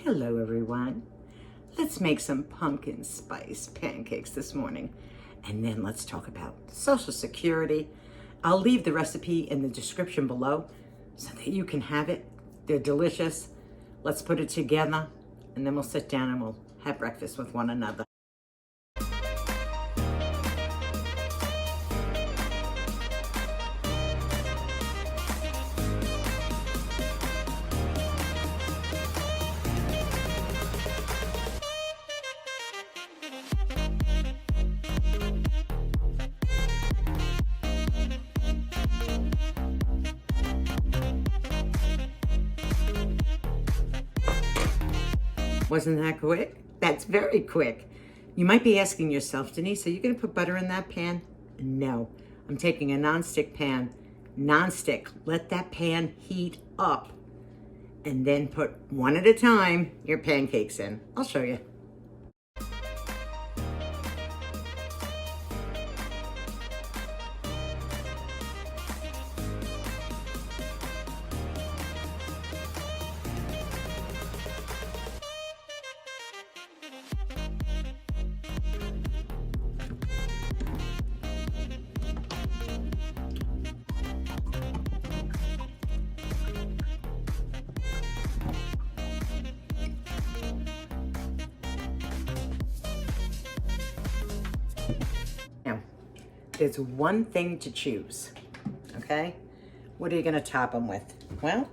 Hello everyone. Let's make some pumpkin spice pancakes this morning. And then let's talk about Social Security. I'll leave the recipe in the description below so that you can have it. They're delicious. Let's put it together and then we'll sit down and we'll have breakfast with one another. Wasn't that quick? That's very quick. You might be asking yourself, Denise, are you going to put butter in that pan? No. I'm taking a nonstick pan. Nonstick. Let that pan heat up. And then put one at a time your pancakes in. I'll show you. Now, there's one thing to choose, okay? What are you gonna top them with? Well,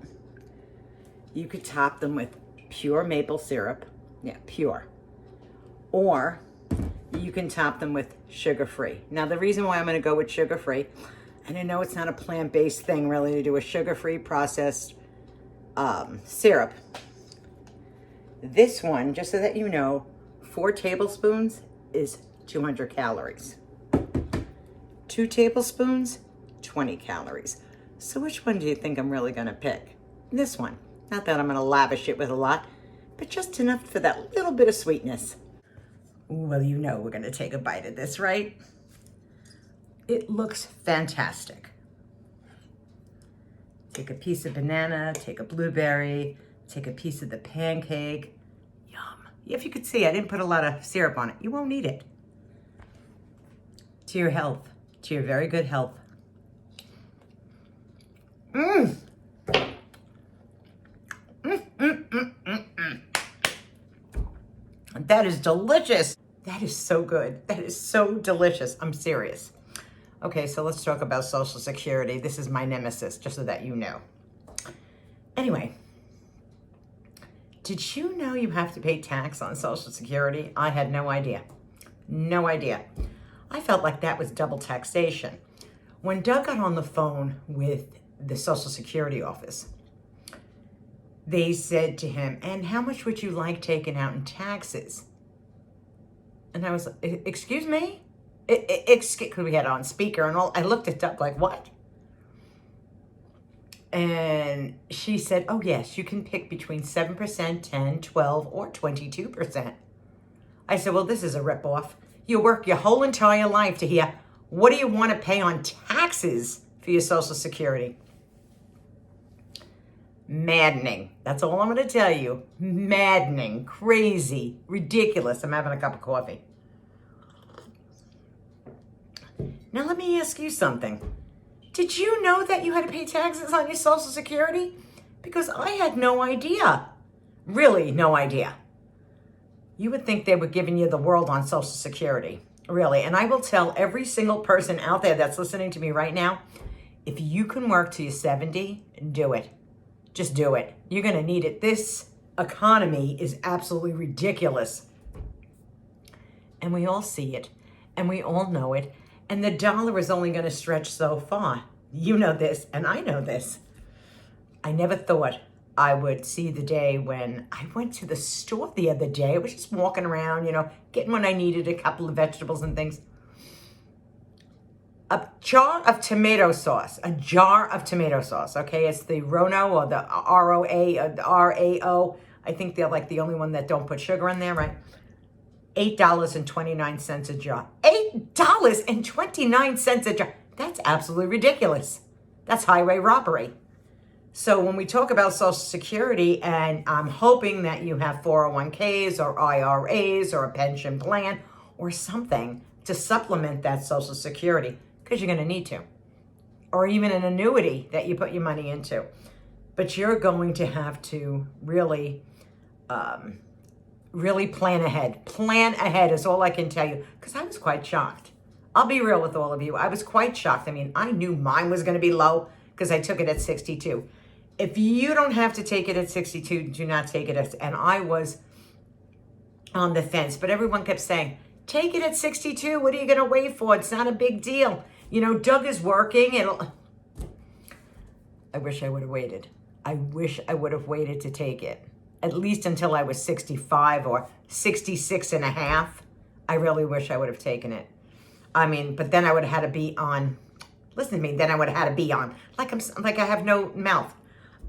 you could top them with pure maple syrup, yeah, pure. Or you can top them with sugar-free. Now, the reason why I'm gonna go with sugar-free, and I know it's not a plant-based thing really to do a sugar-free processed syrup. This one, just so that you know, 4 tablespoons is 200 calories. 2 tablespoons, 20 calories. So which one do you think I'm really gonna pick? This one. Not that I'm gonna lavish it with a lot, but just enough for that little bit of sweetness. Well, you know we're gonna take a bite of this, right? It looks fantastic. Take a piece of banana, take a blueberry, take a piece of the pancake. Yum. If you could see, I didn't put a lot of syrup on it. You won't need it. To your health, to your very good health. Mmm. That is delicious. That is so good. That is so delicious. I'm serious. Okay, so let's talk about Social Security. This is my nemesis, just so that you know. Anyway, did you know you have to pay tax on Social Security? I had no idea. No idea. I felt like that was double taxation. When Doug got on the phone with the Social Security office, they said to him, and how much would you like taken out in taxes? And I was like, excuse me? Because we had it on speaker and all. I looked at Doug like, what? And she said, oh yes, you can pick between 7%, 10, 12, or 22%. I said, well, this is a ripoff. You work your whole entire life to hear, what do you want to pay on taxes for your Social Security? Maddening. That's all I'm going to tell you. Maddening, crazy, ridiculous. I'm having a cup of coffee. Now let me ask you something. Did you know that you had to pay taxes on your Social Security? Because I had no idea. Really no idea. You would think they were giving you the world on Social Security. Really. And I will tell every single person out there that's listening to me right now, if you can work till you're 70, do it. Just do it. You're going to need it. This economy is absolutely ridiculous. And we all see it. And we all know it. And the dollar is only going to stretch so far. You know this, and I know this. I never thought I would see the day when I went to the store the other day. I was just walking around, getting what I needed, a couple of vegetables and things. A jar of tomato sauce, okay? It's the Rono or the RAO. I think they're like the only one that don't put sugar in there, right? $8.29 a jar. $8.29 a jar. That's absolutely ridiculous. That's highway robbery. So when we talk about Social Security, and I'm hoping that you have 401ks or IRAs or a pension plan or something to supplement that Social Security, because you're going to need to, or even an annuity that you put your money into. But you're going to have to really, really plan ahead. Plan ahead is all I can tell you, because I was quite shocked. I'll be real with all of you. I was quite shocked. I mean, I knew mine was going to be low because I took it at 62. If you don't have to take it at 62, do not take it at, and I was on the fence, but everyone kept saying, take it at 62. What are you going to wait for? It's not a big deal. You know, Doug is working. I wish I would have waited. I wish I would have waited to take it, at least until I was 65 or 66 and a half. I really wish I would have taken it. I mean, but then I would have had to be on, listen to me, then I would have had to be on, like I have no mouth.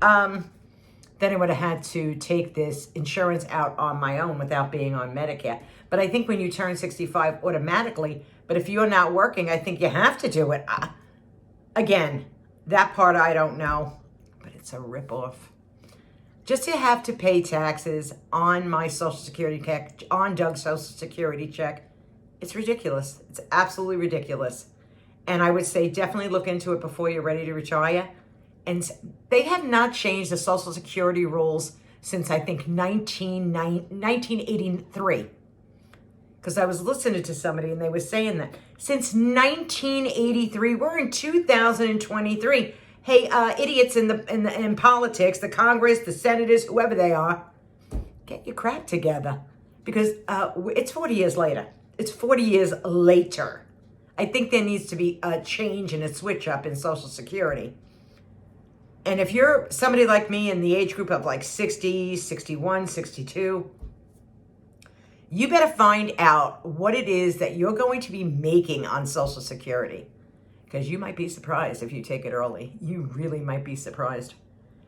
Then I would have had to take this insurance out on my own without being on Medicare. But I think when you turn 65 automatically, but if you're not working, I think you have to do it. Again, that part I don't know, but it's a ripoff. Just to have to pay taxes on my Social Security check, on Doug's Social Security check, it's ridiculous. It's absolutely ridiculous. And I would say definitely look into it before you're ready to retire. And they have not changed the Social Security rules since, I think, 1983. Because I was listening to somebody and they were saying that since 1983, we're in 2023. Hey, idiots in politics, the Congress, the senators, whoever they are, get your crap together. Because it's 40 years later. It's 40 years later. I think there needs to be a change and a switch up in Social Security. And if you're somebody like me in the age group of like 60, 61, 62, you better find out what it is that you're going to be making on Social Security. Because you might be surprised if you take it early. You really might be surprised.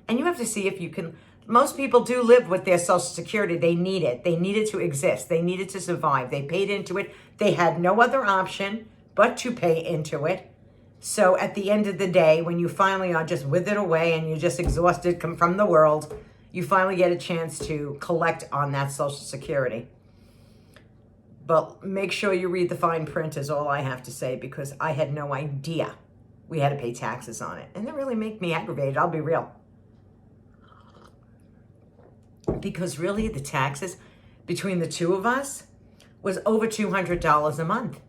And you have to see if you can. Most people do live with their Social Security. They need it. They need it to exist. They need it to survive. They paid into it. They had no other option but to pay into it. So at the end of the day, when you finally are just withered away and you're just exhausted from the world, you finally get a chance to collect on that Social Security. But make sure you read the fine print is all I have to say, because I had no idea we had to pay taxes on it. And that really made me aggravated, I'll be real. Because really the taxes between the two of us was over $200 a month.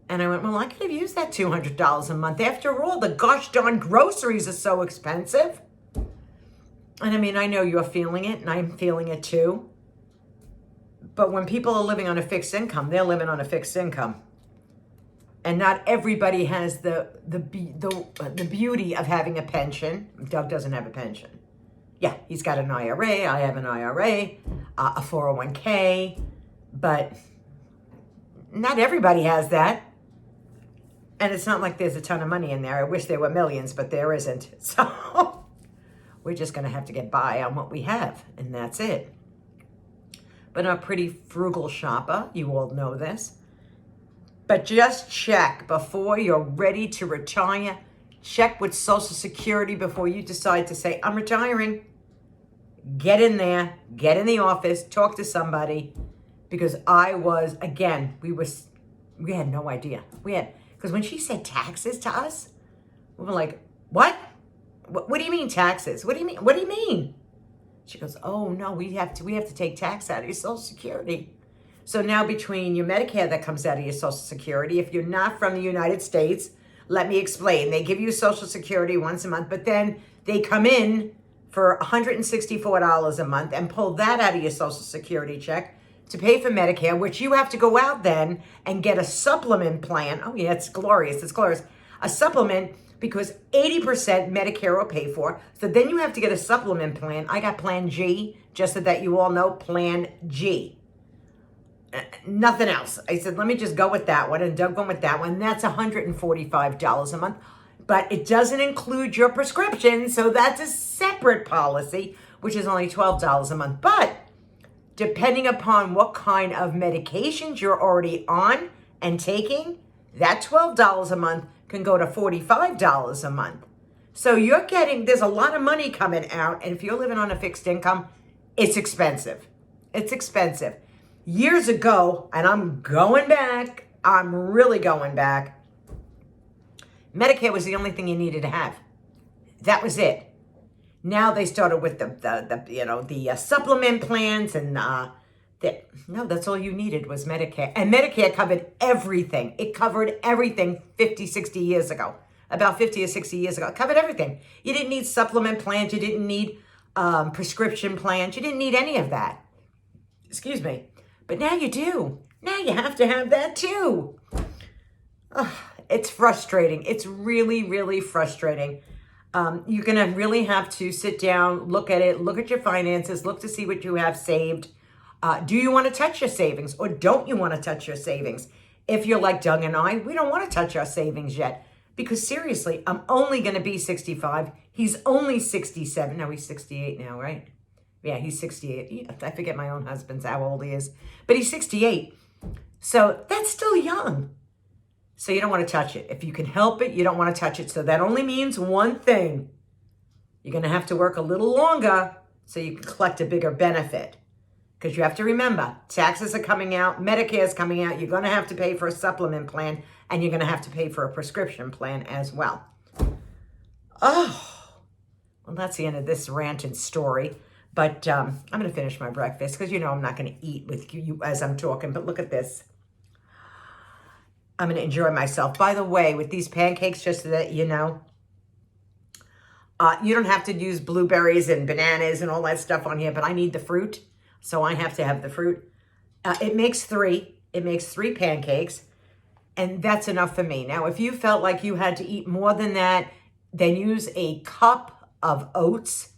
And I went, well, I could have used that $200 a month. After all, the gosh darn groceries are so expensive. And I mean, I know you're feeling it, and I'm feeling it too. But when people are living on a fixed income, they're living on a fixed income. And not everybody has the beauty of having a pension. Doug doesn't have a pension. Yeah, he's got an IRA. I have an IRA, a 401k. But not everybody has that. And it's not like there's a ton of money in there. I wish there were millions, but there isn't. So we're just going to have to get by on what we have, and that's it. But I'm a pretty frugal shopper. You all know this. But just check before you're ready to retire. Check with Social Security before you decide to say, I'm retiring. Get in there. Get in the office. Talk to somebody. Because I was, again, we had no idea. Because when she said taxes to us, we were like, what? What do you mean taxes? What do you mean? What do you mean? She goes, oh no, we have to take tax out of your Social Security. So now between your Medicare that comes out of your Social Security, if you're not from the United States, let me explain. They give you Social Security once a month, but then they come in for $164 a month and pull that out of your Social Security check to pay for Medicare, which you have to go out then and get a supplement plan. Oh yeah, it's glorious. It's glorious. A supplement, because 80% Medicare will pay for. So then you have to get a supplement plan. I got Plan G, just so that you all know, Plan G. Nothing else. I said, let me just go with that one. And Doug went with that one. That's $145 a month. But it doesn't include your prescription. So that's a separate policy, which is only $12 a month. But depending upon what kind of medications you're already on and taking, that $12 a month can go to $45 a month. So you're getting, there's a lot of money coming out. And if you're living on a fixed income, it's expensive. It's expensive. Years ago, and I'm going back, I'm really going back, Medicare was the only thing you needed to have. That was it. Now they started with the supplement plans and no, that's all you needed was Medicare. And Medicare covered everything. It covered everything 50, 60 years ago. About 50 or 60 years ago. It covered everything. You didn't need supplement plans. You didn't need prescription plans. You didn't need any of that. Excuse me. But now you do. Now you have to have that too. It's frustrating. It's really, really frustrating. You're going to really have to sit down, look at it, look at your finances, look to see what you have saved. Do you want to touch your savings or don't you want to touch your savings? If you're like Doug and I, we don't want to touch our savings yet. Because seriously, I'm only going to be 65. He's only 67. No, he's 68 now, right? Yeah, he's 68. I forget my own husband's how old he is. But he's 68. So that's still young. So you don't want to touch it. If you can help it, you don't want to touch it. So that only means one thing. You're going to have to work a little longer so you can collect a bigger benefit. Because you have to remember, taxes are coming out, Medicare is coming out, you're going to have to pay for a supplement plan, and you're going to have to pay for a prescription plan as well. Oh, well, that's the end of this rant and story. But I'm going to finish my breakfast because, you know, I'm not going to eat with you as I'm talking. But look at this. I'm going to enjoy myself. By the way, with these pancakes, just so that you know, you don't have to use blueberries and bananas and all that stuff on here, but I need the fruit. So I have to have the fruit. It makes 3. It makes 3 pancakes. And that's enough for me. Now, if you felt like you had to eat more than that, then use a cup of oats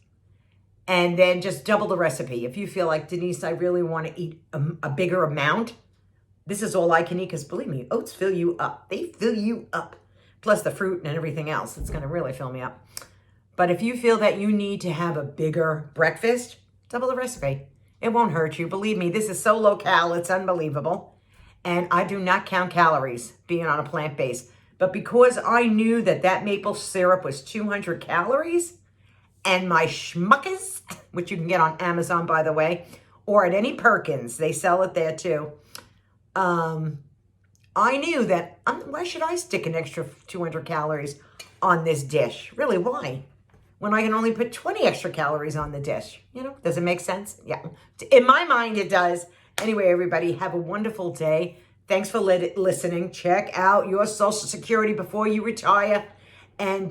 and then just double the recipe. If you feel like, Denise, I really want to eat a bigger amount, this is all I can eat because believe me, oats fill you up. They fill you up. Plus the fruit and everything else. It's going to really fill me up. But if you feel that you need to have a bigger breakfast, double the recipe. It won't hurt you. Believe me, this is so low-cal, it's unbelievable. And I do not count calories being on a plant base. But because I knew that that maple syrup was 200 calories, and my schmuckers, which you can get on Amazon, by the way, or at any Perkins, they sell it there too. I knew that, why should I stick an extra 200 calories on this dish? Really, why? When I can only put 20 extra calories on the dish. You know, does it make sense? Yeah. In my mind, it does. Anyway, everybody, have a wonderful day. Thanks for listening. Check out your Social Security before you retire. And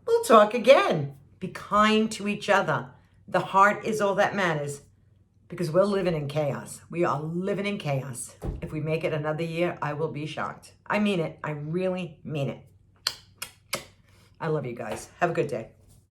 we'll talk again. Be kind to each other. The heart is all that matters. Because we're living in chaos. We are living in chaos. If we make it another year, I will be shocked. I mean it. I really mean it. I love you guys. Have a good day.